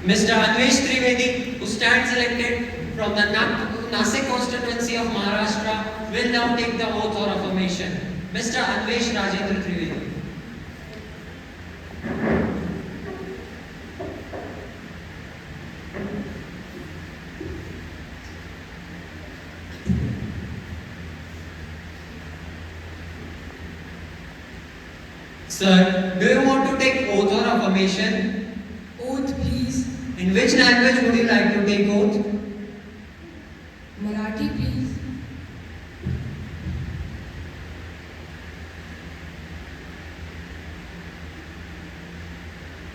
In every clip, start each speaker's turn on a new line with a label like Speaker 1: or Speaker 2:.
Speaker 1: Mr. Anvesh Trivedi, who stands elected from the Nasik constituency of Maharashtra, will now take the oath or affirmation. Mr. Anvesh Rajendra Trivedi. Sir, do you want to take oath or affirmation?
Speaker 2: Oath, please.
Speaker 1: In which language would you like to take oath?
Speaker 2: Marathi, please.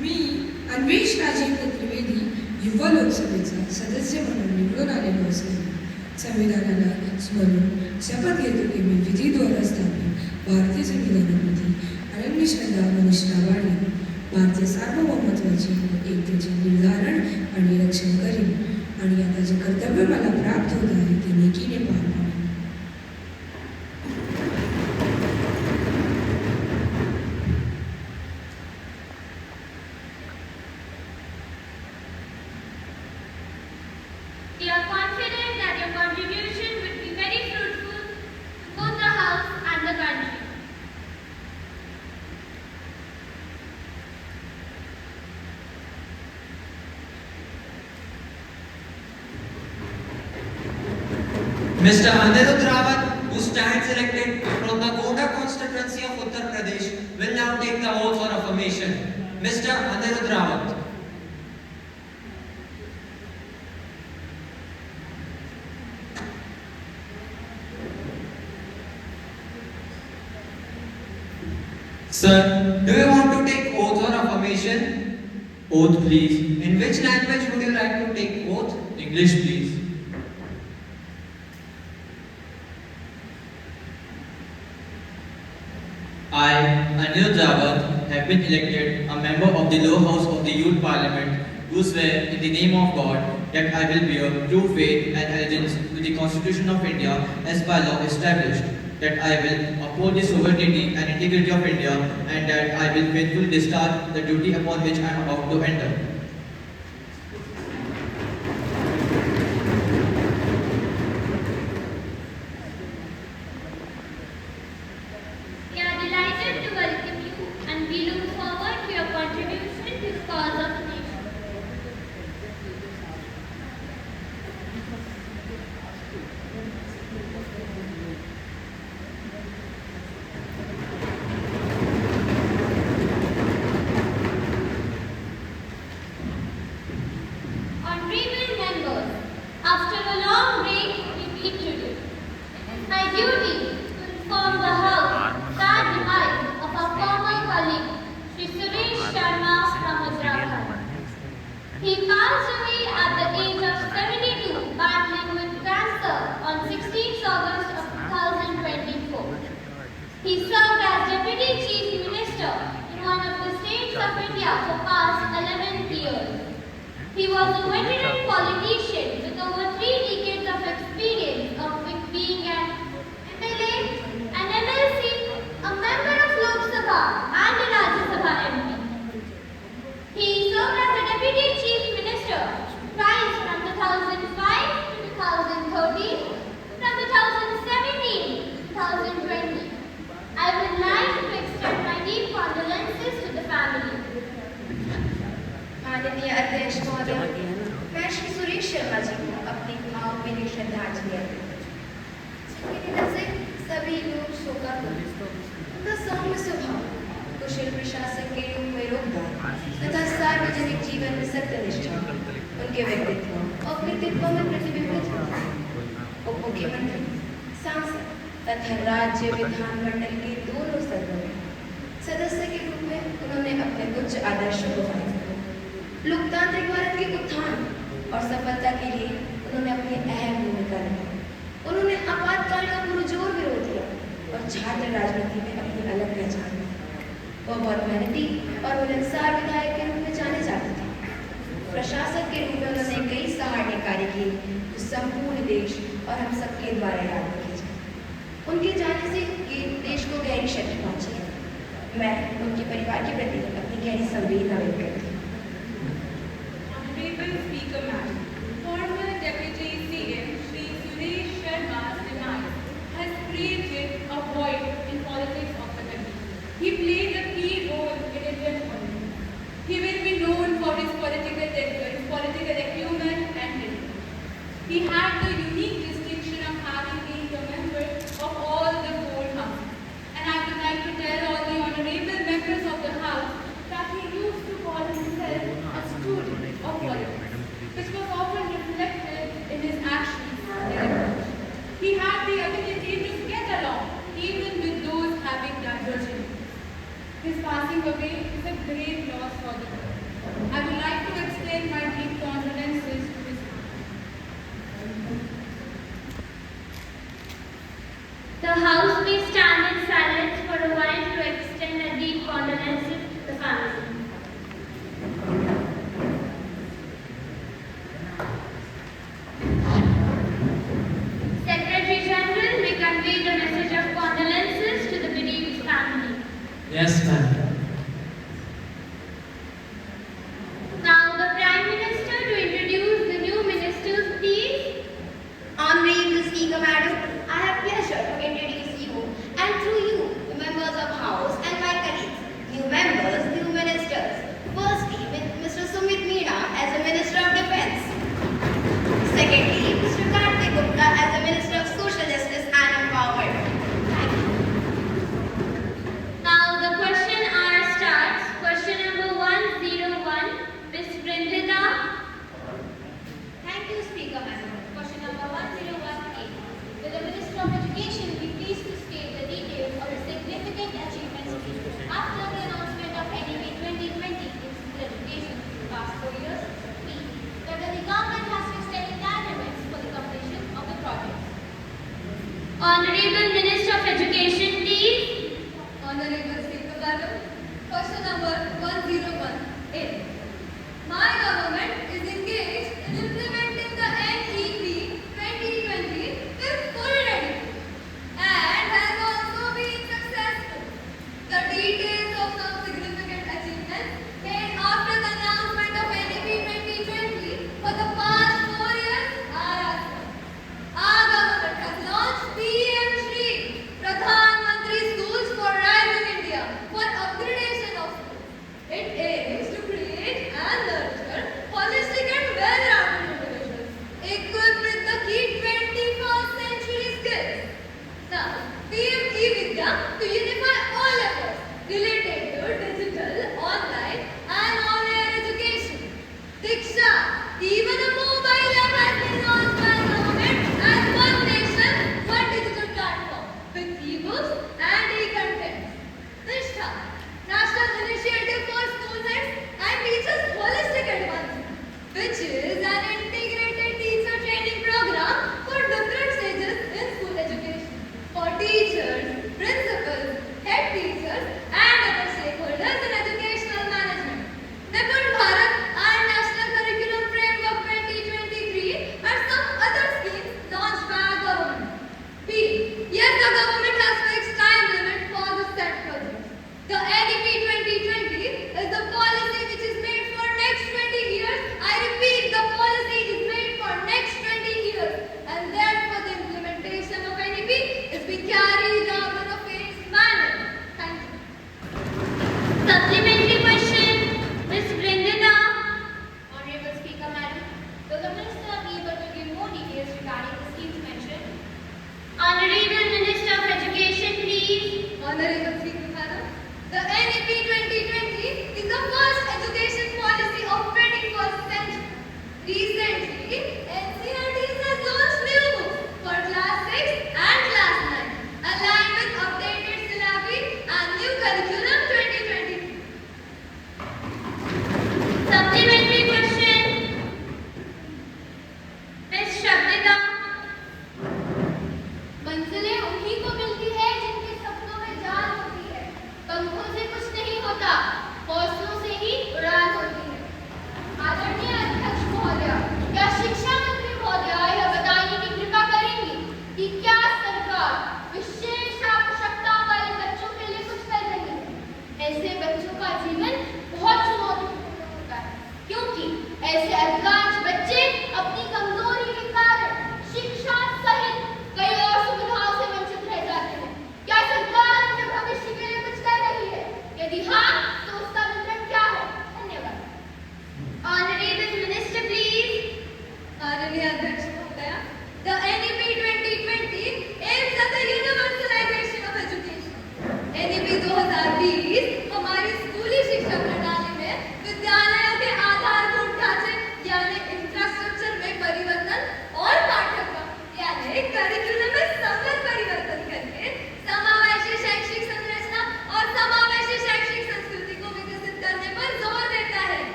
Speaker 2: मी अन्वेष राजेंद्र त्रिवेदी युवा लोकसभेचा सदस्य म्हणून निवडून आलेलो असल्याने संविधानाला स्मरून शपथ घेतो की मी विधीद्वारा स्थापित भारतीय संविधानामध्ये अनन्य श्रद्धा व निष्ठावाने भारतीय सार्वभौमत्वाचे एकतेचे निर्धारण आणि रक्षण करीन आणि आता जे कर्तव्य मला प्राप्त होत आहे ते नेकीने पार पाडेन.
Speaker 3: We are confident that your contribution will be very fruitful to both the House and the country.
Speaker 1: Mr. Anirudh Rawat, who stands elected from the Koda constituency of Uttar Pradesh, will now take the oath or affirmation. Mr. Anirudh Rawat. Sir, do you want to take oath or affirmation?
Speaker 4: Oath, please.
Speaker 1: In which language would you like to take oath?
Speaker 4: English, please. I, Anil Rawat, have been elected a member of the lower house of the Youth Parliament, do swear in the name of God that I will bear true faith and allegiance to the Constitution of India as by law established, that I will uphold the sovereignty and integrity of India, and that I will faithfully discharge the duty upon which I am about to enter.
Speaker 3: We are delighted to welcome you and we look forward to your contribution to the cause of the nation. Honorable members, after a long break, we meet today. It is my duty to inform the House sad demise of our former colleague, Shri Suresh Sharma from Uttarakhand. He passed away at the age of 72, battling with cancer on 16th August of 2024. He served as Deputy Chief Minister in one of the states of India for past 11 years. He was a veteran politician with over 3 decades of experience of being an MLA, an MLC, a member of Lok Sabha and a Rajya Sabha MP. He served as a Deputy Chief Minister twice from 2005 to 2013, from 2017 to 2020. I would like to extend my deep condolences to the family.
Speaker 5: माननीय अध्यक्ष महोदय, मैं श्री सुरेश शर्मा जी को अपनी भावभीनी श्रद्धांजलि अर्पित करती हूं। जिनकी निधन से सभी लोग शोकाकुल। उनका सौम्य स्वभाव, कुशल प्रशासन के रूप में योगदान तथा सार्वजनिक जीवन में सत्यनिष्ठा उनके व्यक्तित्व और कृतित्व में प्रतिबिंबित होता है। उप मुख्यमंत्री, सांसद तथा राज्य विधानमंडल के दोनों सदनों में सदस्य के रूप में उन्होंने अपने उच्च आदर्शों को पालन किया। लोकतांत्रिक भारत के उत्थान और सफलता के लिए उन्होंने अपनी अहम भूमिका निभाई। उन्होंने आपातकाल का पुरजोर विरोध किया और छात्र राजनीति में अपनी अलग पहचान दी। वह बहुत मेहनती और मिलनसार विधायक के रूप में जाने जाते थे। प्रशासक के रूप में उन्होंने कई सराहनीय कार्य किए जो संपूर्ण देश और हम सबके द्वारा याद रखे जाए। उनके जाने से देश को गहरी क्षति पहुंची है। मैं उनके परिवार के प्रति अपनी गहरी संवेदना व्यक्त करती हूँ।
Speaker 6: Honorable Speaker Madam, former Deputy CM Shri Suresh Sharma's demise has created a void in politics of the country. He played a key role in Indian politics. He will be known for his political acumen and intellect. He had the unique distinction of having been a member of all the four houses. And I would like to tell all the honorable members of the house that he used to call himself a student of politics, which was often reflected in his actions and approach. He had the ability to get along even with those having divergent views. His passing away is a great loss for the world. I would like to extend my deep condolences to his family.
Speaker 3: The House may stand in silence for a while to extend a deep condolences to the family. Secretary General may convey the message of condolences to the bereaved family.
Speaker 1: Yes, ma'am.
Speaker 3: Now the Prime Minister to introduce the new ministers, please.
Speaker 5: Honorable Speaker Madam, I have pleasure to introduce you and through you the members of House and my colleagues, new members, new ministers. Firstly, with Mr. Sumit Meena as the Minister of Defence. Secondly, Mr. Karthik Gupta as the Minister of Social Justice and Empowerment. Thank you.
Speaker 3: Now the question hour starts. Question number 101, Ms. Brindita.
Speaker 5: Thank you, Speaker Madam. Question number 1018. Will the Minister of Education be pleased to state the details of the significant achievements after the announcement of NEP 2020 in school education in the past 4 years? B. Whether the government has fixed any time limits for the completion of the projects.
Speaker 3: Honorable Minister of Education, please.
Speaker 7: Honorable Speaker Madam, question number 101A. My government is engaged in implementing the NEP 2020 with full readiness and has also been successful. The details of some significant achievements made after the announcement of NEP 2020 for the past 4 years are as follows. Our government has launched PM Shri Pradhan Mantri Schools for Rising India for upgradation of schools. It aims to create and nurture holistic and well-rounded individuals equipped with the key 21st century skills. Now, PM E-Vidya to unify all efforts related to digital, online and on-air education. Diksha, even a mobile app has been launched by government as one nation, one digital platform with e-books and e-content. Nishtha, National Initiative for Students and Teachers Holistic Advancement, which is an integrated teacher training program for different stages in school education for teachers, principals, head teachers and other stakeholders in educational management. Nipun Bharat and National Curriculum Framework 2023 and some other schemes launched by our government. B. Yes, the government has fixed time limit for the set projects. The NEP 2020 is the policy which is made for next 20 years. I repeat, the policy is made for next 20 years. And therefore, the implementation of NEP is be carried out in a phased manner. Thank you.
Speaker 3: Supplementary question, Ms. Brindita.
Speaker 5: Honorable Speaker Madam, will the Minister be able to give more details regarding the schemes mentioned?
Speaker 3: Honorable Minister of Education, please.
Speaker 7: Honorable Speaker Madam, the NEP 2020 is the first education policy of 21st century. Recently, NCERT has launched new books for class 6 and class 9, aligned with updated syllabi and new curriculum 2020.
Speaker 3: Supplementary question, Ms. Shabdita.
Speaker 5: मंजिलें उन्हीं को मिलती है जिनके सपनों में जान होती है। पंखों से कुछ नहीं होता, हौसलों से ही उड़ान होती है। आदरणीय अध्यक्ष महोदय, क्या शिक्षा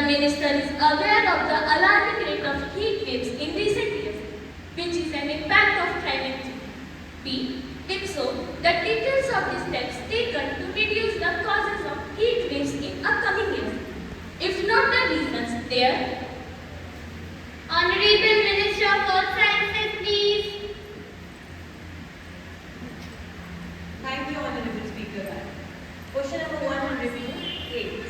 Speaker 3: minister is aware of the alarming rate of heat waves in recent years, which is an impact of climate change? B. If so, the details of the steps taken to reduce the causes of heat waves in upcoming years. If not the reasons, there.
Speaker 8: Honorable Minister of Earth Sciences, please.
Speaker 9: Thank you, Honorable Speaker. Question number 108.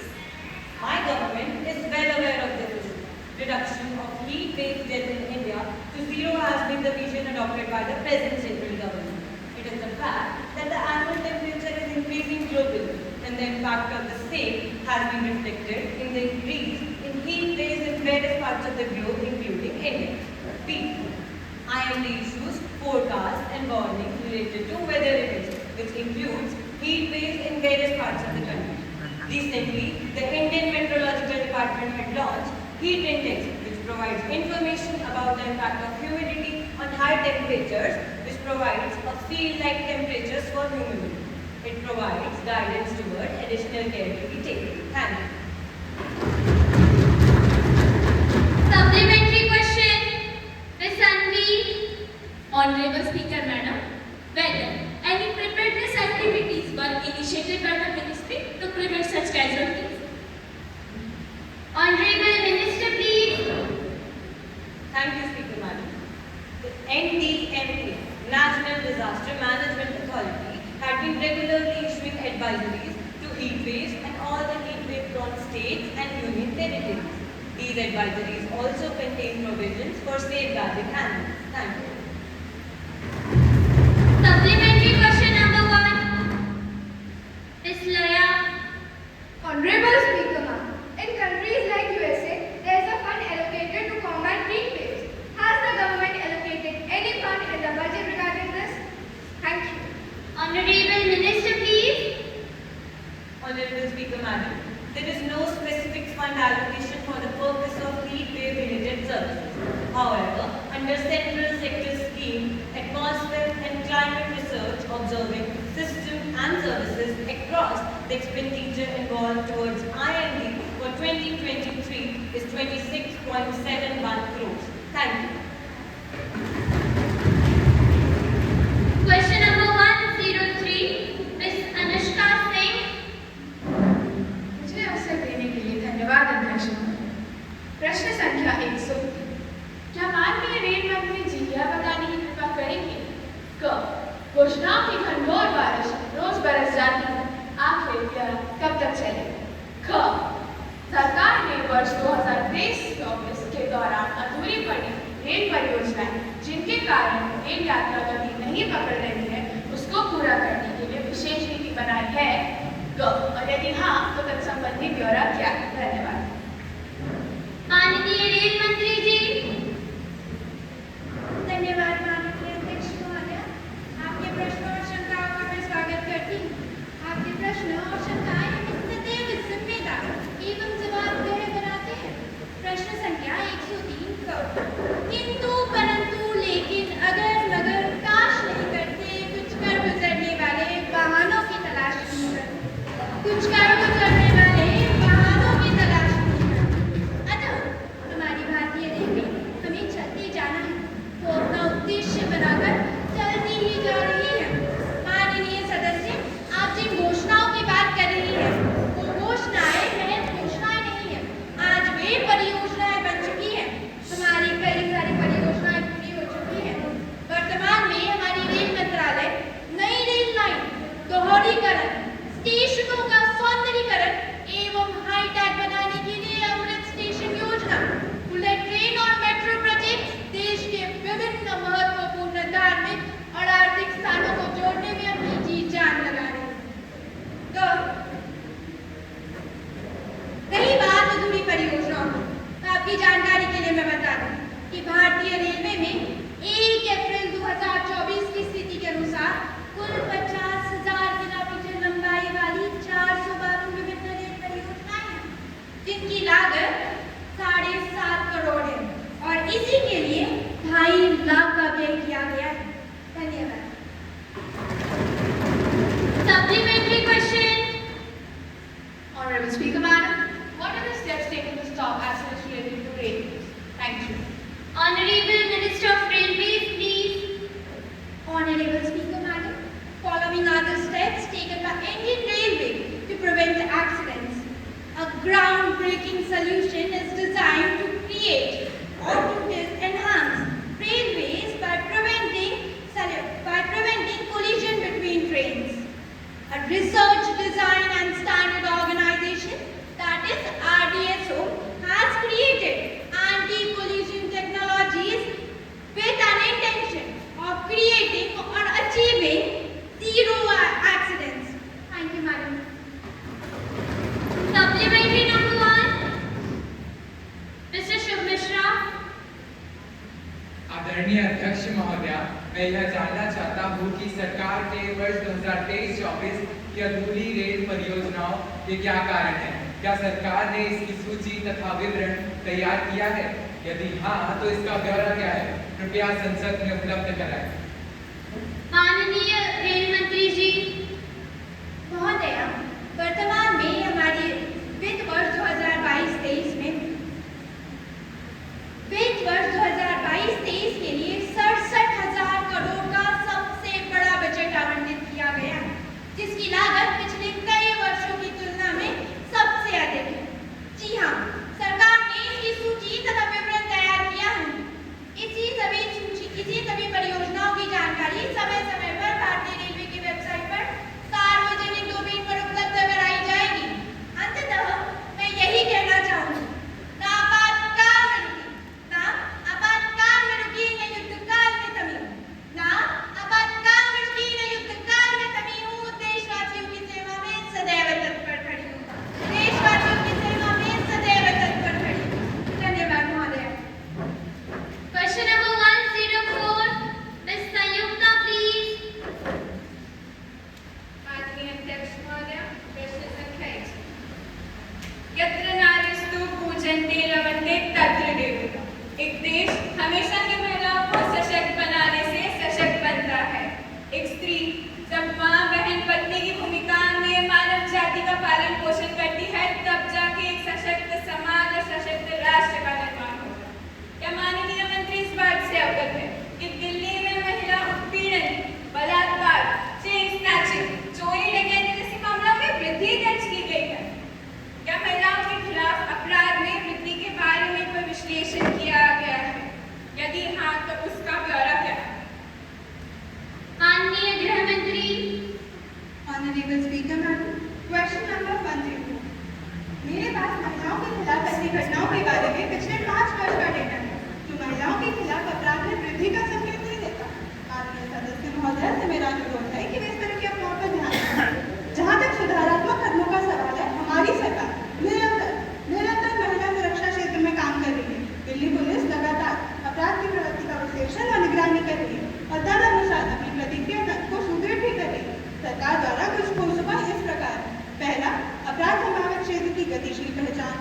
Speaker 9: My government is well aware of this issue. Reduction of heat wave death in India to zero has been the vision adopted by the present central government. It is the fact that the annual temperature is increasing globally, and the impact of the same has been reflected in the increase in heat waves in various parts of the globe, including India. B. IMD issues forecasts and warnings related to weather events, which includes heat waves in various parts of the country. Recently, the Indian Meteorological Department had launched Heat Index, which provides information about the impact of humidity on high temperatures, which provides a field-like temperatures for humidity. It provides guidance toward additional care to be taken. Thank you.
Speaker 8: Supplementary question. Ms. Sanvi.
Speaker 3: Honorable Speaker, Madam, whether any preparedness activities were initiated by the Ministry to prevent such casualties?
Speaker 8: Honorable Minister, please.
Speaker 9: Thank you, Speaker Madam. The NDMA, National Disaster Management Authority, had been regularly issuing advisories to heat waves and all the heat wave prone states and union territories. These advisories also contain provisions for safeguarding animals. Thank you.
Speaker 8: Supplementary question number 1. Ms. Laya.
Speaker 5: Honorable Speaker, ma'am, in countries like USA, there is a fund allocated to combat heat waves. Has the government allocated any fund in the budget regarding this? Thank you.
Speaker 8: Honorable Minister, please.
Speaker 9: Honorable Speaker Madam, there is no specific fund allocation for the purpose of heat wave related services. However, under Central Sector Scheme, Atmosphere and Climate Research Observing System and Services across the expenditure involved towards IMD for 2023 is 26.71 crores. Thank you.
Speaker 8: Question number 103. Ms. Anushka Singh.
Speaker 2: मुझे अवसर देने के लिए धन्यवाद अध्यक्ष महोदय। प्रश्न संख्या 100। क्या माननीय रेल मंत्री जी यह बताने की कृपा करेंगे क घोषणाओं की घनघोर बारिश रोज बरस जाती है, आखिर यह कब तक चलेगा? ख सरकार ने वर्ष 2023-24 के दौरान अधूरी पड़ी रेल परियोजनाएं जिनके कारण रेल यात्रा गति नहीं पकड़ रही है, उसको पूरा करने के लिए विशेष नीति बनाई है ग और यदि हाँ तो तत्संबंधी ब्यौरा क्या? धन्यवाद।
Speaker 8: माननीय रेल मंत्री जी।
Speaker 5: धन्यवाद माननीय अध्यक्ष महोदय। आपके प्रश्न और शंकाओं का मैं स्वागत करती हूँ। आपके प्रश्न और शंकाएं हमें सदैव जिम्मेदार एवं जवाबदेह बनाते हैं। प्रश्न संख्या 103 क किंतु परंतु लेकिन अगर मगर काश नहीं करते कुछ कर गुजरने वाले वाहनों की तलाश नहीं करते, कुछ कर गुजरने वाले वाहनों की तलाश नहीं करते। अतः हमारी भारतीय
Speaker 10: अध्यक्ष महोदया, मैं यह जानना चाहता हूँ कि सरकार के वर्ष 2023-24 की अधूरी रेल परियोजनाओं के क्या कारण हैं? क्या सरकार ने इसकी सूची तथा विवरण तैयार किया है? यदि हाँ, तो इसका ब्यौरा क्या है? कृपया संसद में उपलब्ध कराएं।
Speaker 8: माननीय रेल मंत्री जी।
Speaker 5: महोदया, वर्तमान में हमारी वित्त वर्ष 2022-23 में वित्त वर्ष 2022-23 के लिए 67,000 करोड़ का सबसे बड़ा बजट आवंटित किया गया है, जिसकी लागत पिछले कई वर्षों की तुलना में सबसे अधिक है। जी हाँ, सरकार ने इसकी सूची तथा विवरण तैयार किया है। इसी सभी परियोजनाओं की जानकारी समय-समय पर भारतीय रेलवे की वेबसाइट पर सार्वजनिक डोमेन पर उपलब्ध कराई जाएगी। अंततः मैं यही कहना चाहूंगी, ना आपातकाल में रुकी न युद्धकाल में थमी, ना आपातकाल में रुकी न युद्धकाल में थमी हूँ। देशवासियों की सेवा में सदैव तत्पर खड़ी हूँ। देशवासियों की सेवा में सदैव तत्पर खड़ी हूँ। धन्यवाद महोदय।
Speaker 8: Question number 104, Miss Sanyukta, please.
Speaker 6: माननीय अध्यक्ष महोदय, प्रश्न संख्या 1। यत्र नारीस्तु पूजन्ते रमन्ते तत्र देवता। एक देश हमेशा की महिलाओं को सशक्त बनाने से सशक्त बनता है। एक स्त्री जब माँ, बहन, पत्नी की भूमिका में मानव जाति का पालन पोषण करती है, तब जाके एक सशक्त समाज और सशक्त राष्ट्र का निर्माण होगा। क्या माननीय मंत्री इस बात से अवगत है कि दिल्ली में महिला उत्पीड़न, बलात्कार, चेन स्नैचिंग, चोरी डकैती जैसे मामलों में वृद्धि दर्ज की गई है? क्या महिलाओं के खिलाफ अपराध में वृद्धि के बारे में कोई विश्लेषण किया गया है? यदि हाँ, तो उसका ब्यौरा क्या है?
Speaker 8: माननीय गृह मंत्री।
Speaker 5: Honorable Speaker Madam, question number 104। मेरे पास महिलाओं के खिलाफ ऐसी घटनाओं के बारे में पिछले 5 वर्ष का डेटा है, जो महिलाओं के खिलाफ अपराध में वृद्धि का संकेत नहीं देता। माननीय सदस्य महोदय से मेरा अनुरोध है कि वे इस तरह के अपराध पर ध्यान दें। जहाँ तक सुधारात्मक कदमों का सवाल है, हमारी सरकार निरंतर महिला सुरक्षा क्षेत्र में काम कर रही है। दिल्ली पुलिस लगातार अपराध की प्रवृत्ति का विश्लेषण और निगरानी कर रही है और तदनुसार अपनी प्रतिक्रिया को सुदृढ़ भी कर रही है। सरकार द्वारा कुछ ठोस उपाय इस प्रकार: पहला, अपराध संभावित क्षेत्र की गतिशील पहचान।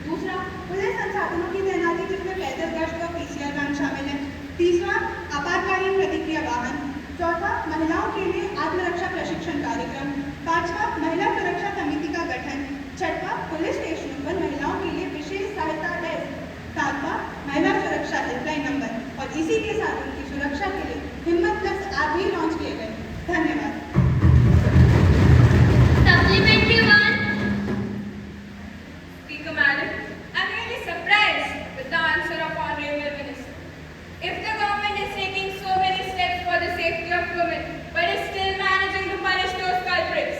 Speaker 5: दूसरा, पुलिस संसाधनों की तैनाती, जिसमें पैदल गश्त और PCR वैन शामिल है। तीसरा, आपातकालीन प्रतिक्रिया वाहन। चौथा, महिलाओं के लिए आत्मरक्षा प्रशिक्षण कार्यक्रम। पांचवा, महिला सुरक्षा समिति का गठन। छठवां, पुलिस स्टेशनों पर महिलाओं के लिए विशेष सहायता डेस्क। सातवां, महिला सुरक्षा हेल्पलाइन नंबर। और इसी के साथ उनकी सुरक्षा के लिए हिम्मत प्लस ऐप भी लॉन्च किए गए। धन्यवाद।
Speaker 8: Supplementary 1.
Speaker 6: Speaker Madam, I'm really surprised with the answer of Honorable Minister. If the government is taking so many steps for the safety of women, but is still managing to punish those culprits,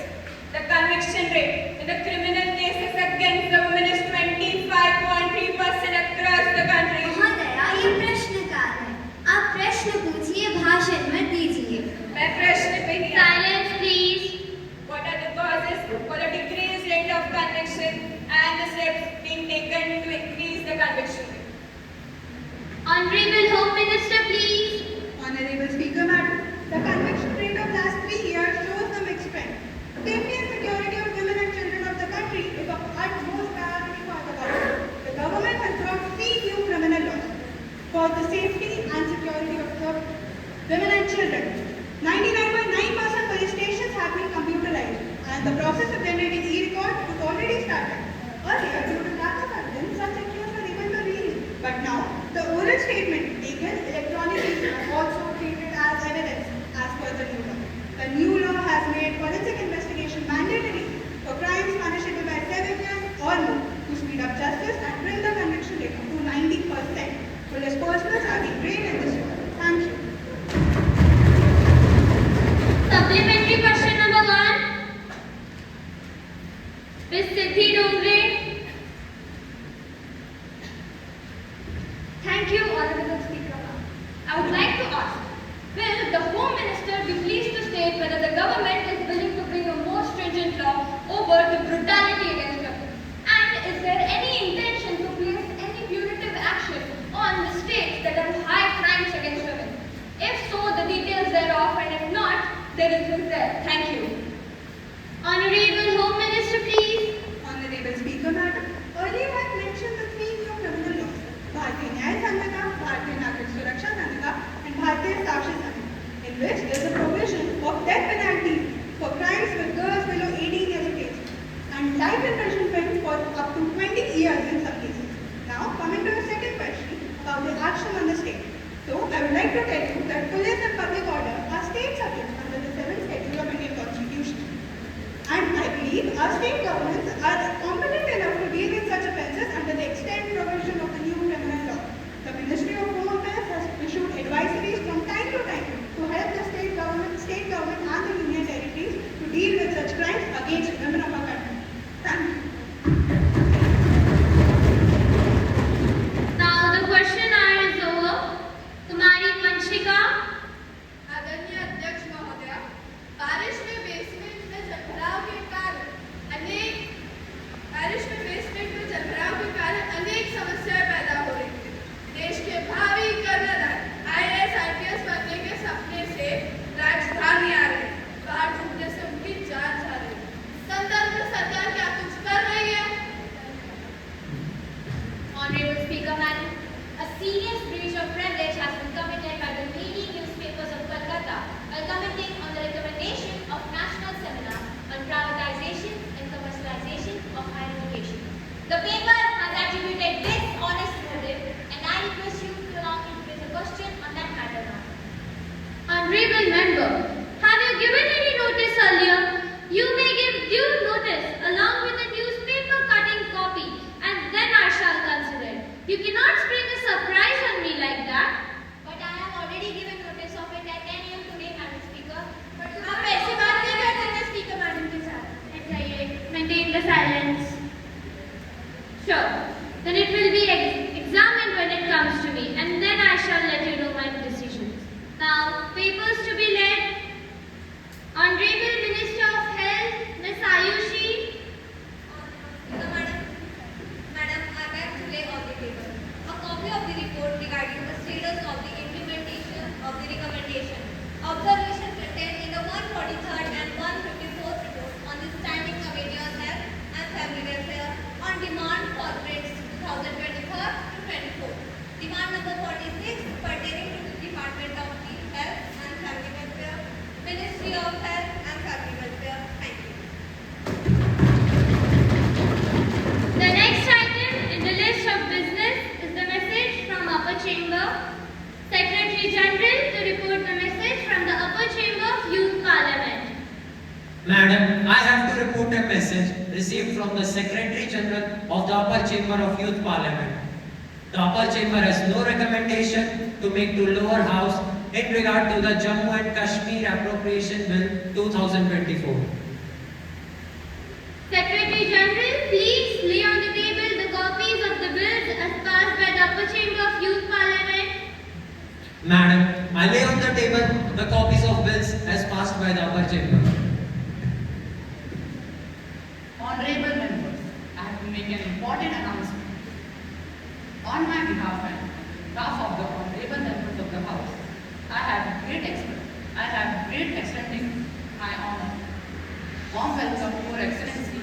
Speaker 6: the conviction rate in the criminal cases against the women is 25.3% across the country.
Speaker 3: महोदया, ये प्रश्नकाल है, आप प्रश्न पूछिए, भाषण मत दीजिए।
Speaker 6: मैं प्रश्न पे ही
Speaker 8: Silence, please.
Speaker 6: What are the causes for the decreased rate of conviction and the steps being taken to increase the conviction rate?
Speaker 8: Honorable Home Minister, please.
Speaker 5: Honorable Speaker Madam, the conviction rate of last 3 years shows the mixed trend. Safety and security of women and children of the country is of utmost priority for the government. The government has brought 3 new criminal laws for the safety and security of the women and children. 99.9% police stations have been computerized, and the process of generating e-records was already started. Earlier, due to lack of evidence, such accused were able to release. But now, the oral statement taken electronically are also treated as evidence as per the new law. The new law has made forensic investigation mandatory for crimes punishable by 7 years or more to speed up justice and bring the conviction rate up to 90%. Police personnel are being trained in this work. Thank you.
Speaker 8: Supplementary question number 1. Miss Siddhi Dongre.
Speaker 7: Thank you, Honorable Speaker. I would like to ask, will the Home Minister be pleased to state whether the government is willing to bring a more stringent law over the brutality against women? And is there any intention to place any punitive action on the states that have high crimes against women? is there.
Speaker 6: Thank you.
Speaker 8: Honorable Home Minister, please.
Speaker 11: Honorable Speaker, Madam, earlier I had mentioned the three new criminal laws, Bharatiya Nyaya Sanhita, Bharatiya Nagrik Suraksha Sanhita, and Bharatiya Sakshi Sanhita, in which there is a provision of death penalty for crimes with girls below 18 years of age, and life imprisonment for up to 20 years in some cases. Now, coming to the second question about the action on the state. So, I would like to tell you that police and public order are state subjects under the 7th Schedule of Indian Constitution. And I believe our state governments are competent enough to deal with such offences under the extent provision of the new criminal law. The Ministry of Home Affairs has issued advisories from time to time to help the state government and the union territories to deal with such crimes against women of our country. Thank you.
Speaker 8: Now the question hour is over. Kumari Vanshika.
Speaker 7: आदरणीय अध्यक्ष महोदया, बारिश में basement में जलभराव के कारण अनेक समस्याएं पैदा हो रही हैं। देश के भावी कर्णधार IAS IPS बनने के सपने से राजधानी आ रहे हैं, बाहर घूमने से उनकी जान जा रही है। संदर्भ में सरकार क्या कुछ कर रही है?
Speaker 3: Honorable Speaker, Madam, a serious breach of privilege has been committed by the leading newspapers of Kolkata while commenting on the recommendation of National Seminar on Privatization and Commercialization of Higher Education. The paper has attributed this honest motive, and I request you to allow me to raise a question on that matter now.
Speaker 8: Honorable Member, have you given any notice earlier? You may give due notice along with the newspaper cutting copy, and then I shall consider. You cannot spring a surprise on me like that.
Speaker 3: But I have already given notice of it at 10 a.m. today, Madam Speaker.
Speaker 7: आप ऐसी बात नहीं कर सकते speaker madam के साथ।
Speaker 8: Maintain the silence. Sure. Then it will be examined when it comes to me, and then I shall let you know my decisions. Now, papers to be read. Honorable Minister of Health, Ms. Ayushi.
Speaker 5: Madam, I beg to lay on the table a copy of the report regarding the status of the implementation of the recommendation. Observation contained in the 143rd and 154th report on the Standing Committee on Health and Family Welfare on demand corporates 2023 to 24. Demand number 46 pertaining to the Department of the Health and Family Welfare, Ministry of Health and Family Welfare. Thank you.
Speaker 8: The next item in the list of business is the message from Upper Chamber. Secretary General to report the message from the Upper Chamber of Youth Parliament.
Speaker 1: Madam, I have to report a message received from the Secretary General of the Upper Chamber of Youth Parliament. The Upper Chamber has no recommendation to make to Lower House in regard to the Jammu and Kashmir Appropriation Bill 2024.
Speaker 8: Secretary General, please lay on the table the copies of the bills as passed by the Upper Chamber of Youth Parliament.
Speaker 1: Madam, I lay on the table the copies of bills as passed by the Upper Chamber.
Speaker 12: Honorable members, I have to make an important announcement. On my behalf and behalf of the honorable members of the House, I have great extending my honor. Warm welcome to Your Excellency,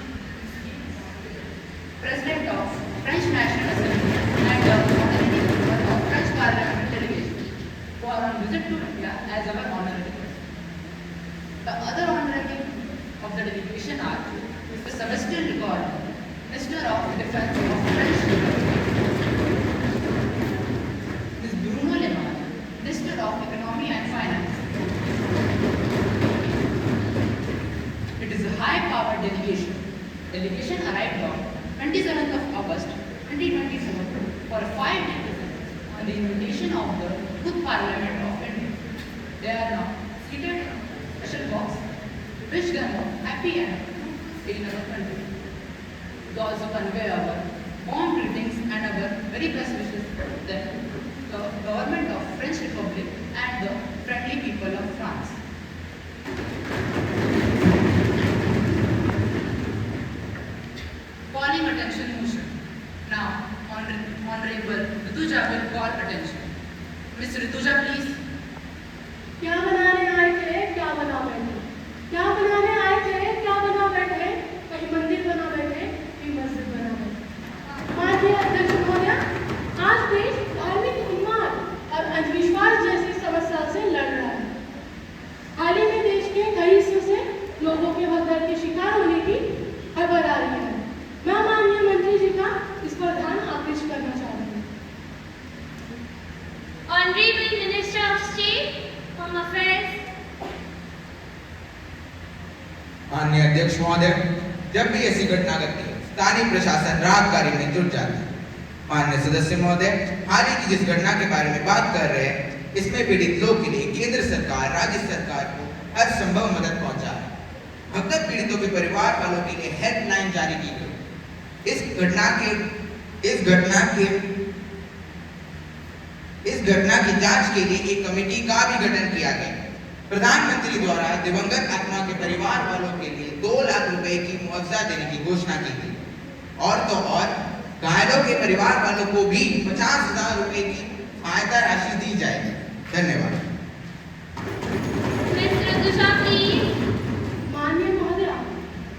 Speaker 12: President of French National Assembly and the honorary member of French Parliament delegation, who are on visit to India as our honorary guest. The other honorary of the delegation are Mr. Sebastian Ricard, Minister of Defense of French Republic, Ms. Bruno Le Maire, Minister of Economy and Finance. It is a high-powered delegation. Delegation arrived on 27th of August 2024 for a 5-day visit on the invitation of the Youth Parliament of India. They are now seated in a special box. Wish them a happy and in our country. We also convey our warm greetings and our very best wishes to the government of French Republic and the friendly people of France. Calling attention motion. Now, Honorable Rituja will call attention. Miss Rituja, please.
Speaker 7: क्या बनाने आए थे, क्या बना बैठे?
Speaker 8: Home Affairs.
Speaker 13: माननीय अध्यक्ष महोदय, जब भी ऐसी घटना घटती है स्थानीय प्रशासन राहत कार्य में जुट जाता है। माननीय सदस्य महोदय, हाल ही की जिस घटना के बारे में बात कर रहे हैं, इसमें पीड़ित लोग के लिए केंद्र सरकार राज्य सरकार को हर संभव मदद पहुंचा है। भगदड़ पीड़ितों के परिवार वालों के लिए हेल्पलाइन जारी की गई। इस घटना की जांच के लिए एक कमेटी का भी गठन किया गया। प्रधानमंत्री द्वारा दिवंगत आत्मा के परिवार वालों के लिए 2 लाख रुपए की मुआवजा देने की घोषणा की गई। और तो और घायलों के परिवार वालों को भी 50,000 रुपए की सहायता राशि दी जाएगी। धन्यवाद।
Speaker 14: माननीय महोदया,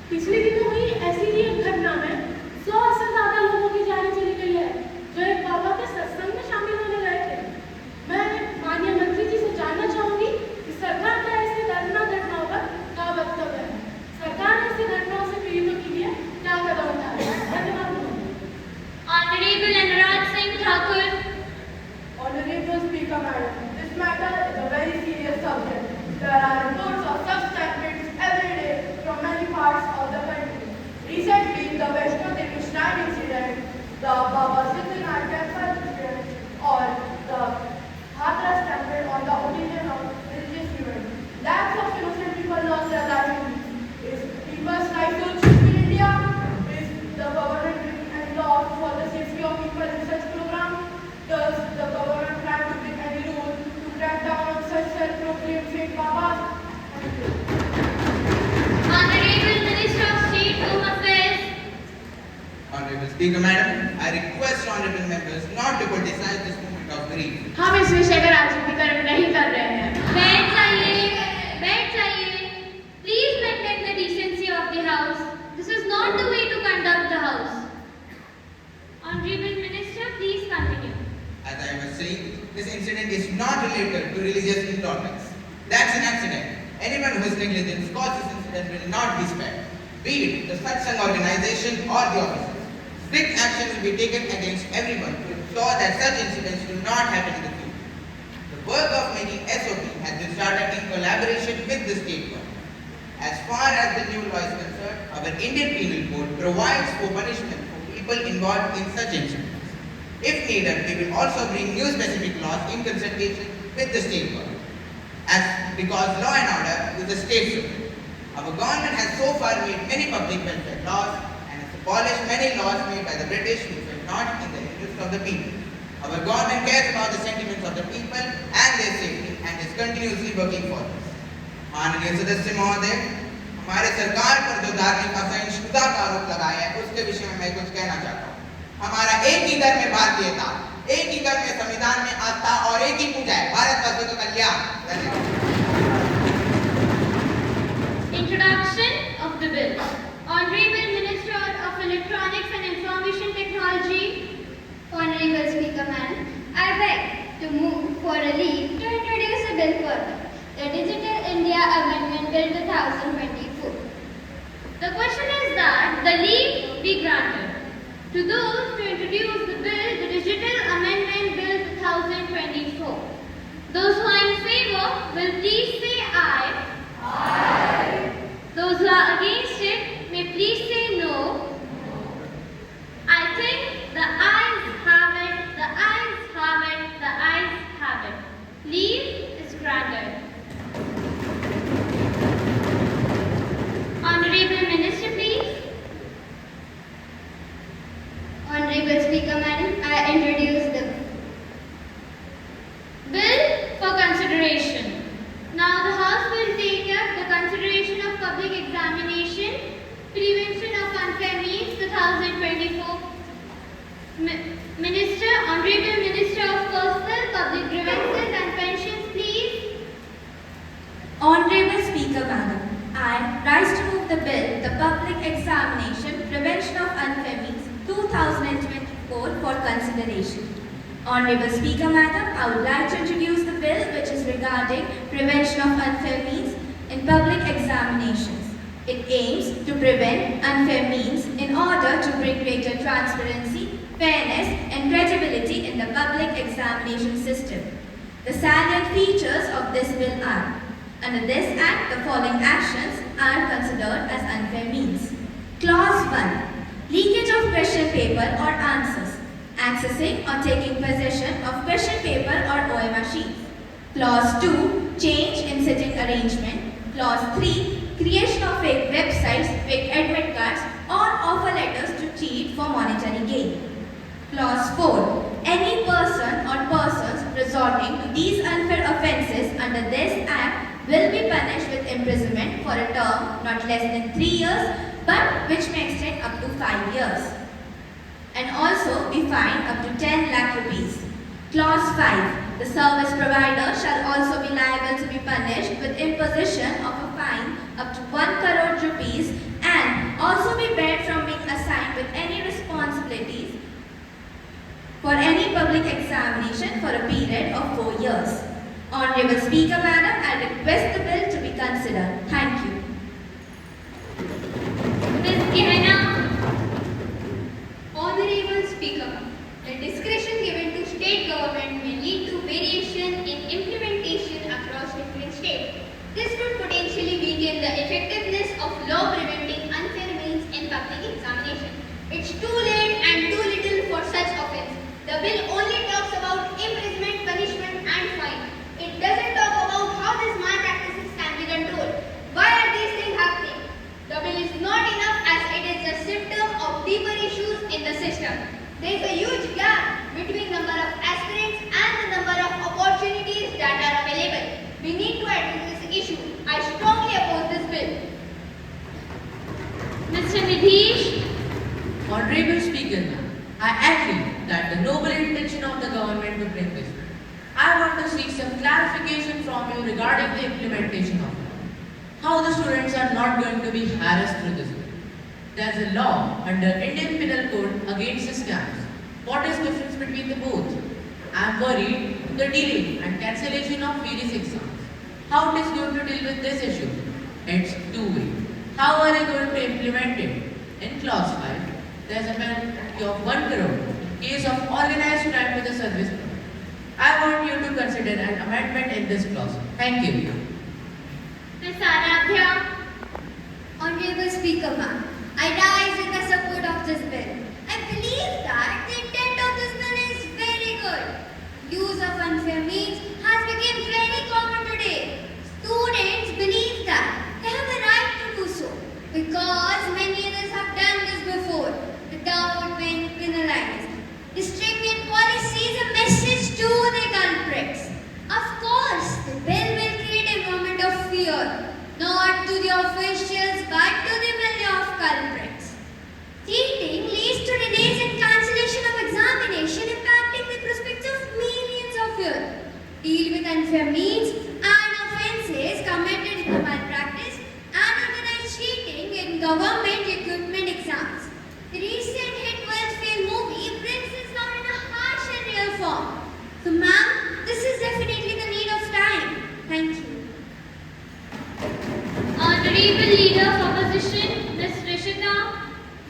Speaker 14: पिछले दिनों हुई ऐसी ही एक घटना में 100 से ज्यादा लोगों की जान चली गई है, जो एक बाबा के सत्संग में शामिल होने गए थे। मैं माननीय मंत्री जी से जानना चाहूंगी कि सरकार का ऐसी दर्दनाक घटनाओं पर क्या वक्तव्य है। सरकार ने ऐसी घटनाओं से पीड़ितों के लिए क्या कदम उठाया है? धन्यवाद।
Speaker 8: Honorable Anurag Singh Thakur.
Speaker 14: Honorable Speaker Madam, this matter is a very serious subject. There are reports of such statements every day from many parts of the country. Recently, the Vaishno Devi Shrine incident, the Baba Siddhanath temple incident, or the Hathras temple on the occasion of religious event. Lakhs of innocent people lost their lives. Is people's lives so cheap in India? Is the government making any laws for the safety of people in such program? Does the government plan to bring any rule to crack down on such self-proclaimed fake babas?
Speaker 8: Honorable Minister of State Home Affairs.
Speaker 13: Honorable Speaker Madam, I request honorable members not to politicize this moment of grief.
Speaker 14: हम इस विषय का राजनीतिकरण नहीं कर रहे हैं।
Speaker 8: बैठ जाइए, बैठ जाइए. Please maintain the decency of the house. This is not the way to conduct the house. Honorable Minister, please continue.
Speaker 13: As I was saying, this incident is not related to religious intolerance. That's an accident. Anyone who is negligent caused this incident will not be spared, be it the satsang organization or the officers. Strict action will be taken against everyone to ensure that such incidents do not happen in the future. The work of making SOP has been started in collaboration with the state government. As far as the new law is concerned, our Indian Penal Code provides for punishment for people involved in such incidents. If needed, we will also bring new specific laws in consultation with the state government. Because law and order is the state supreme. Our government has so far made many public welfare laws and has abolished many laws made by the British which were not in the interest of the people. Our government cares about the sentiments of the people and their safety and is continuously working for this. माननीय सदस्य महोदय, हमारे सरकार पर जो धार्मिक असहिष्णुता का आरोप लगाया है उसके विषय में मैं कुछ कहना चाहता हूँ। हमारा एक ही घर में भारतीयता, एक ही घर में संविधान में आस्था और एक ही पूजा है, भारतवासियों का कल्याण।
Speaker 8: Introduction of the bill. Honorable Minister of Electronics and Information Technology.
Speaker 3: Honorable Speaker Madam, I beg to move for a leave to introduce a bill further. The Digital India Amendment Bill 2024.
Speaker 8: The question is that the leave be granted to those to introduce the bill, the Digital Amendment Bill 2024. Those who are in favor will please say aye. Aye. Those who are against it may please say no. I think the ayes have it, the ayes have it, the ayes have it. Leave is granted. Honorable Minister, please.
Speaker 3: Honorable Speaker Madam, I introduce the
Speaker 8: bill for consideration. Now the House will take up the consideration of public examination, prevention of unfair means 2024. Minister, Honorable Minister of Personal, Public Grievances and Pensions, please.
Speaker 15: Honorable Speaker Madam, I rise to move the bill, the Public Examination, Prevention of Unfair Means 2024 for consideration. Honorable Speaker Madam, I would like to introduce the bill which is regarding prevention of unfair means in public examinations. It aims to prevent unfair means in order to bring greater transparency, fairness and credibility in the public examination system. The salient features of this bill are: under this Act, the following actions are considered as unfair means. Clause 1. Leakage of question paper or answers. Accessing or taking possession of question paper or OMR sheets. Clause 2. Change in sitting arrangement. Clause 3. Creation of fake websites, fake admit cards or offer letters to cheat for monetary gain. Clause 4. Any person or persons resorting to these unfair offences under this Act will be punished with imprisonment for a term not less than 3 years, but which may extend up to 5 years, and also be fined up to 10 lakh rupees. Clause 5. The service provider shall also be liable to be punished with imposition of a fine up to 1 crore rupees and also be barred from being assigned with any responsibilities for any public examination for a period of 4 years. Honorable Speaker, Madam, I request the bill to be considered. Thank you.
Speaker 8: Ms. Gehenna.
Speaker 3: Honorable Speaker, the discretion given to state government may lead to variation in implementation across different states. This could potentially weaken the effectiveness of law preventing unfair means in public examination. It's too late and too little for such offence. The bill only talks about imprisonment, punishment and fine. It doesn't talk about how these malpractices can be controlled. Why are these things happening? The bill is not enough as it is a symptom of deeper issues in the system. There is a huge gap between number of aspirants and the number of opportunities that are available. We need to address this issue. I strongly oppose this bill.
Speaker 8: Mr. Nidhish.
Speaker 12: Honorable Speaker, I agree that the noble intention of the government to bring this bill. I want to seek some clarification from you regarding the implementation of it. How the students are not going to be harassed through this bill. There is a law under Indian Penal Code against the scams. What is the difference between the both? I am worried the delay and cancellation of various exams. How it is going to deal with this issue? It's two-way. How are you going to implement it? In clause 5, there is a penalty of 1 crore in case of organized crime to the service provider. I want you to consider an amendment in this clause. Thank you.
Speaker 8: Ms. Aradhya.
Speaker 3: Honorable Speaker, ma'am, I rise in the support of this bill. I believe that the intent of this bill is very good. Use of unfair means has become very common today. Students believe that they have the right to do so because many others have done this before without being penalized. The stringent policy is a message to the culprits. Of course, the bill will create a moment of fear, not to the officials but to the million of culprits. Cheating leads to delays and cancellation of examination, impacting the prospects of millions of youth. Deal with unfair means and offences committed in the malpractice and organized cheating in government recruitment exams. The recent hit Welfare movie brings this out in a harsh and real form. So, ma'am, this is definitely the need of time. Thank you.
Speaker 8: Honorable Leader of Opposition, Ms. Rishita.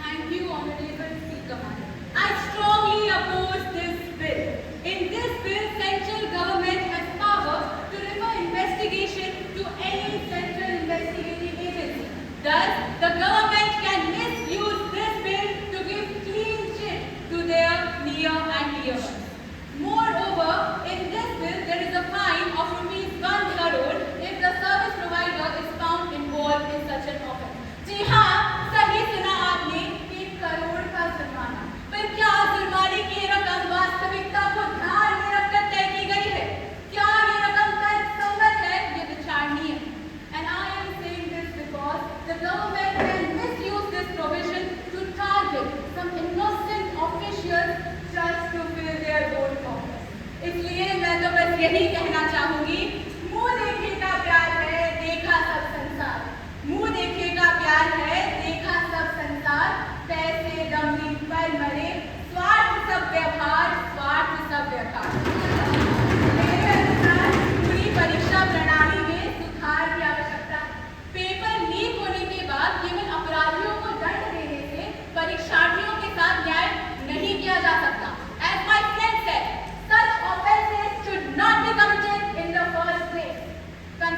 Speaker 6: Thank you, Honorable Speaker, Madam. I strongly oppose this bill. In this bill, central government has power to refer investigation to any central investigating agency. Thus, the government can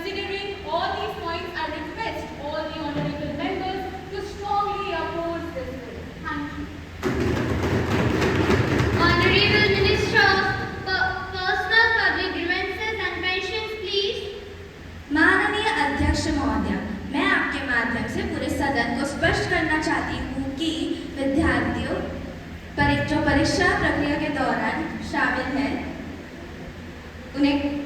Speaker 6: Considering all these points, I request all the honorable members to strongly oppose this bill. Thank you.
Speaker 8: Honorable Minister of Personal Public Grievances and Pensions, please.
Speaker 15: माननीय अध्यक्ष महोदय, मैं आपके माध्यम से पूरे सदन को स्पष्ट करना चाहती हूँ कि विद्यार्थियों जो परीक्षा प्रक्रिया के दौरान शामिल हैं, उन्हें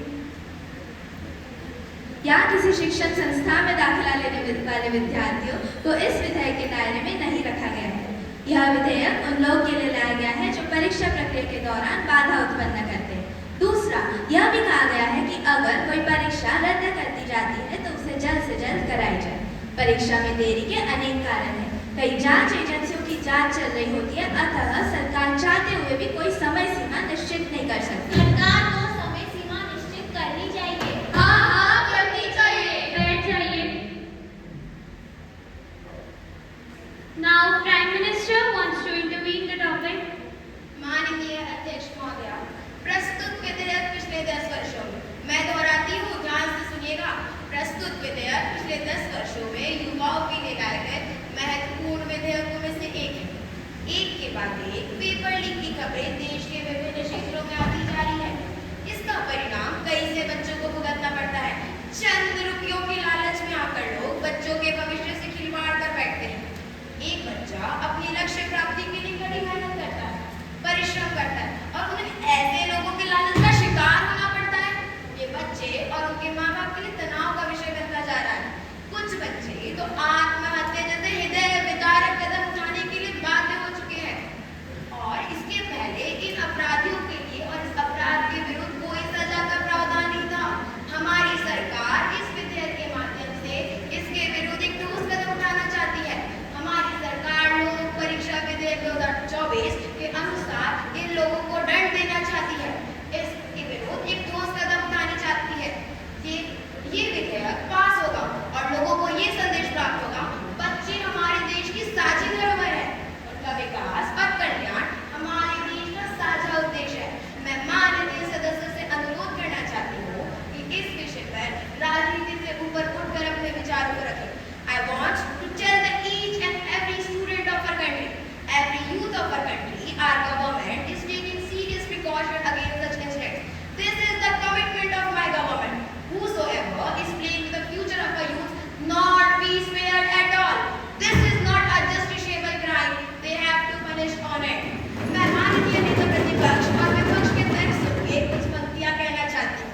Speaker 15: या किसी शिक्षण संस्था में दाखिला लेने वाले विद्यार्थियों को इस विधेयक के दायरे में नहीं रखा गया है। यह विधेयक उन लोगों के लिए लाया गया है जो परीक्षा प्रक्रिया के दौरान बाधा उत्पन्न करते हैं। दूसरा, यह भी कहा गया है कि अगर कोई परीक्षा रद्द कर दी जाती है तो उसे जल्द से जल्द कराई जाए। परीक्षा में देरी के अनेक कारण हैं। कई जांच एजेंसियों की जांच चल रही होती है, अतः सरकार चाहते हुए भी कोई समय सीमा निश्चित नहीं कर सकती।
Speaker 3: सरकार को समय सीमा निश्चित करनी चाहिए।
Speaker 8: हाँ, करनी चाहिए। बैठ जाइए। Now, Prime Minister wants to intervene the topic.
Speaker 5: माननीय अध्यक्ष महोदय, प्रस्तुत विधेयक पिछले 10 वर्षों में, मैं दोहराती हूँ, ध्यान से सुनिएगा, प्रस्तुत विधेयक पिछले 10 वर्षों में युवाओं के लिए लाए गए महत्वपूर्ण विधेयकों में से एक है। एक के बाद एक पेपर लीक की खबरें देश के विभिन्न क्षेत्रों में आती जा रही है। इसका परिणाम कई से बच्चों को भुगतना पड़ता है। चंद रुपयों के लालच में आकर लोग बच्चों के भविष्य से खिलवाड़ कर बैठते हैं। एक बच्चा अपनी लक्ष्य प्राप्ति के लिए कड़ी मेहनत करता है, परिश्रम करता है और उन्हें ऐसे लोगों के लालच का शिकार होना पड़ता है। ये बच्चे और उनके माँ बाप के लिए तनाव का विषय बनता जा रहा है। कुछ बच्चे तो आत्महत्या जैसे हृदय विदारक कदम उठाने के लिए बाध्य हो चुके हैं और इसके पहले इन अपराधियों के लिए और इस अपराध के विरुद्ध कोई सजा का प्रावधान नहीं था। हमारी सरकार इस विधेयक के माध्यम से इसके विरुद्ध एक ठोस कदम उठाना चाहती है। हमारी सरकार लोक परीक्षा विधेयक 2024 के अनुसार इन लोगों को दंड देना चाहती है। इसके विरुद्ध एक ठोस कदम उठानी चाहती है। ये विधेयक पास होगा और लोगों को ये संदेश प्राप्त होगा, बच्चे हमारे देश की साझी धरोहर है, उनका विकास और कल्याण हमारे देश का साझा उद्देश्य है। मैं माननीय सदस्यों से अनुरोध करना चाहती हूँ कि इस विषय पर राजनीति से ऊपर उठकर अपने विचारों को रखें। I want to tell that each and every student of our country, every youth of our country, our government is taking serious precaution against such incidents. This is the commitment of my government. Whosoever is playing with the future of our youth, not be spared at all. This is not a justiciable crime. They have to punish on it. मैं माननीय नेता प्रतिपक्ष और विपक्ष के तर्क सुनके कुछ पंक्तियां कहना चाहती हूँ।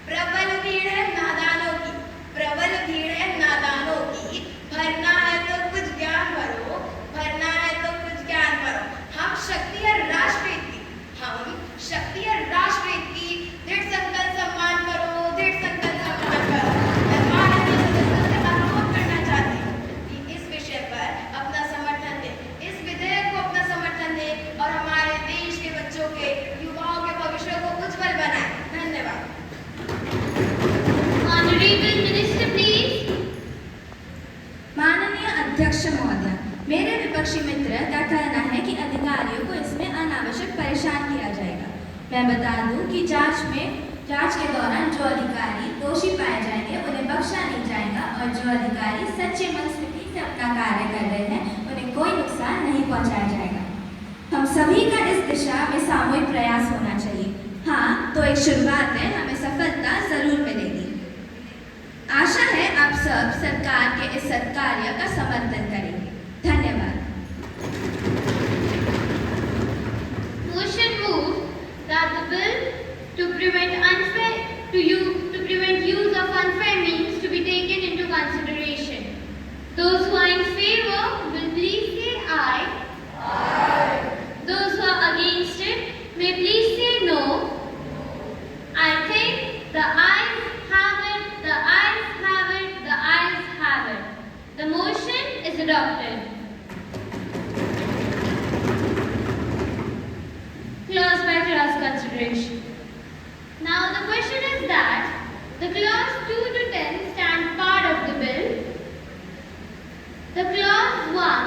Speaker 5: प्रबल भीड़ है नादानों की, प्रबल भीड़ है नादानों की, भरना है तो कुछ ज्ञान भरो, भरना है तो कुछ ज्ञान भरो। हम शक्ति है राष्ट्रहित की, हम शक्ति है राष्ट्रहित की, दृढ़ संकल्प सम्मान करो, दृढ़ संकल्प सम्मान करो। मैं माननीय सदस्यों से अनुरोध करना चाहती हूँ कि इस विषय पर अपना समर्थन दें, इस विधेयक को अपना समर्थन दें और हमारे देश के बच्चों के, युवाओं के भविष्य को उज्जवल बनाएं। धन्यवाद।
Speaker 8: Honorable Minister, please.
Speaker 15: माननीय अध्यक्ष महोदय, मेरे विपक्षी मित्र का कहना है कि अधिकारियों को इसमें अनावश्यक परेशान किया जाएगा। मैं बता दूं कि जांच के दौरान जो अधिकारी दोषी पाए जाएंगे उन्हें बख्शा नहीं जाएगा और जो अधिकारी सच्चे मनस्थिति से अपना कार्य कर रहे हैं उन्हें कोई नुकसान नहीं पहुंचाया जाएगा। हम सभी का इस दिशा में सामूहिक प्रयास होना चाहिए। हाँ, तो एक शुरुआत है, हमें सफलता जरूर मिलेगी। आशा है आप सब सरकार के इस सत्कार्य का समर्थन करेंगे। धन्यवाद।
Speaker 8: Motion moved that the bill to prevent use of unfair means to be taken into consideration. Those who are in favor will please say aye. Aye. Those who are against it may please say no. I think the ayes have it. The ayes have it. The ayes have it. The motion is adopted. Clause by clause consideration. Now the question is that the clause 2 to 10 stand part of the bill. The clause 1,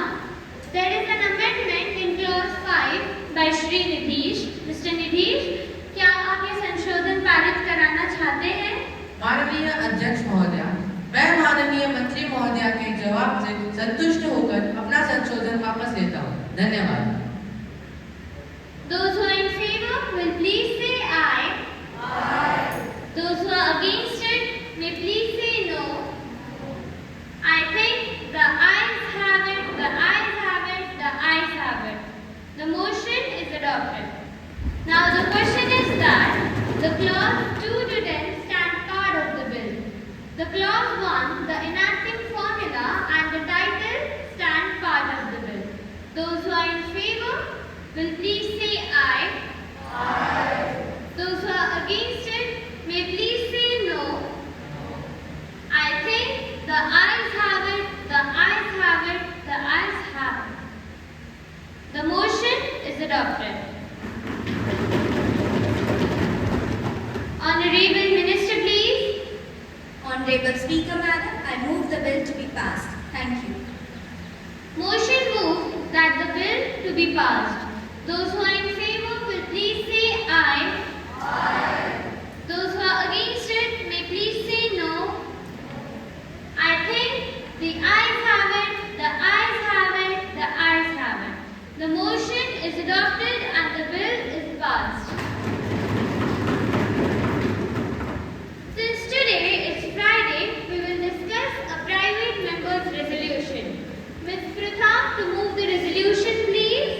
Speaker 8: there is an amendment in clause 5 by Shri Nidhish. Mr. Nidhish, क्या आप ये संशोधन पारित कराना चाहते हैं?
Speaker 16: माननीय अध्यक्ष महोदय,
Speaker 12: संतुष्ट होकर अपना संशोधन वापस लेता हूँ। धन्यवाद।
Speaker 8: Those who are in favor will please say aye. Aye. Those who are against it may please say no. I think the ayes have it, the ayes have it, the ayes have it. The motion is adopted. Now the question is that the clause 2 to 10 stand part of the bill. The clause 1, the enacting formula and the title stand part of the bill. Those who are in favor will please say aye. Aye. Those who are against it may please say no. I think the ayes have it, the ayes have it, the ayes have it. The motion is adopted. Honorable Minister, please.
Speaker 15: Honorable Speaker, Madam, I move the bill to be passed. Thank you.
Speaker 8: Motion moved that the bill to be passed. Those who are in favor will please say aye. Aye. Those who are against it may please say no. I think the ayes have it, the ayes have it, the ayes have it. The motion is adopted and the bill is passed. Since today is Friday, we will discuss a private member's resolution. Ms. Pratha, to move the resolution, please.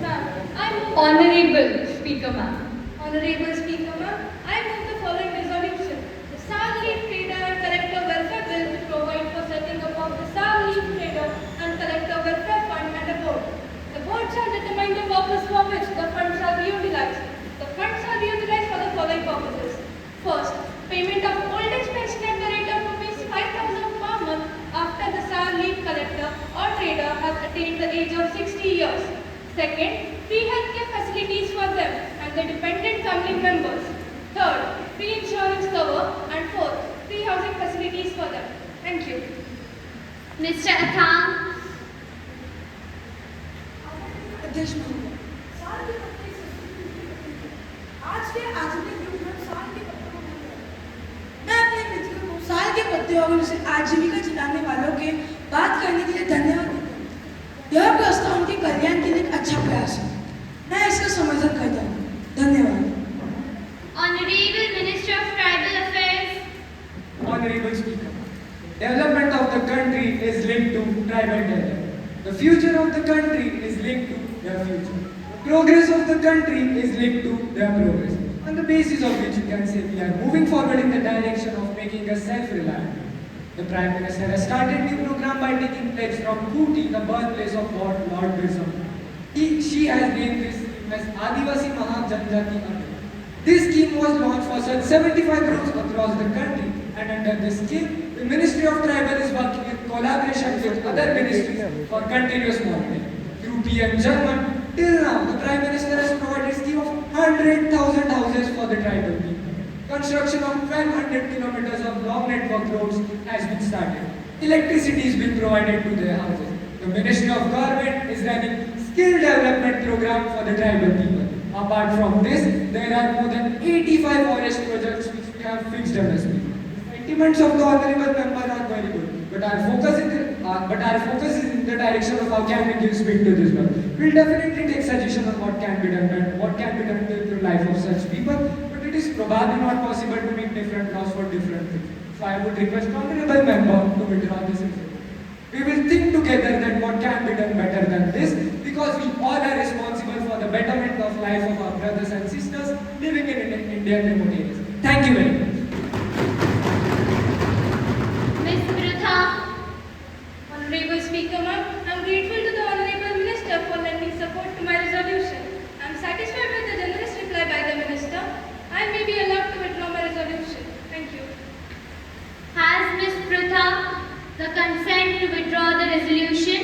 Speaker 7: Ma'am, I move.
Speaker 6: Honorable Speaker, ma'am.
Speaker 7: Honorable Speaker, ma'am, I move the following resolution. The Sound Leaf Trader and Collector Welfare Bill to provide for setting up of the Sound Leaf Trader and Collector Welfare Fund and a board. The board shall determine the purpose for which the fund shall be utilized. The fund shall be utilized for the following purposes. First, payment of old age pension at the rate of ₹5,000 per month after the Sound Leaf Collector or Trader has attained the age of 60 years. Second, free healthcare facilities for them and their dependent family members. Third, free insurance cover. And fourth, free housing facilities for them. Thank you.
Speaker 8: Mr. Atham.
Speaker 2: अध्यक्ष महोदय, साल के पत्ते से आज के आधुनिक युग में साल के पत्तों को भूल गए। मैं अपने मित्रों को साल के पत्ते और उनसे आजीविका चलाने वालों के बात करने के लिए धन्यवाद देता हूँ। यह प्रस्ताव उनके कल्याण के लिए एक अच्छा प्रयास है। मैं इसका समर्थन करता हूँ। धन्यवाद।
Speaker 8: Honorable Minister of Tribal Affairs.
Speaker 16: Honorable Speaker, development of the country is linked to tribal development. The future of the country is linked to their future. The progress of the country is linked to their progress. On the basis of which you can say we are moving forward in the direction of making us self-reliant. The Prime Minister has started new program by taking pledge from Kooty, the birthplace of Lord Birsa Munda. She has named this as Adivasi Maha Janjati Abhiyan. This scheme was launched for such 75 roads across the country, and under this scheme, the Ministry of Tribal is working in collaboration with other ministries for continuous monitoring. Through PM Jarman, till now, the Prime Minister has provided a scheme of 100,000 houses for the tribal people. Construction of 1,200 kilometers of long network roads has been started. Electricity is being provided to their houses. The Ministry of Government is running skill development program for the tribal people. Apart from this, there are more than 85 forest projects which we have fixed MSP. Sentiments of the honorable member are very good, but our focus is in the direction of how can we give speed to this work. We'll definitely take suggestion on what can be done and what can be done to the life of such people, but it is probably not possible to make different laws for different things. So I would request honorable member to withdraw this resolution. We will think together that what can be done better than this, because we all are responsible for the betterment of life of our brothers and sisters living in Indian remote areas. Thank you very much.
Speaker 8: Ms. Pratha.
Speaker 7: Honorable Speaker, ma'am, I am grateful to the Honorable Minister for lending support to my resolution. I am satisfied with the generous reply by the Minister. I may be allowed to withdraw my resolution. Thank you.
Speaker 8: Has Ms. Pratha the consent to withdraw the resolution?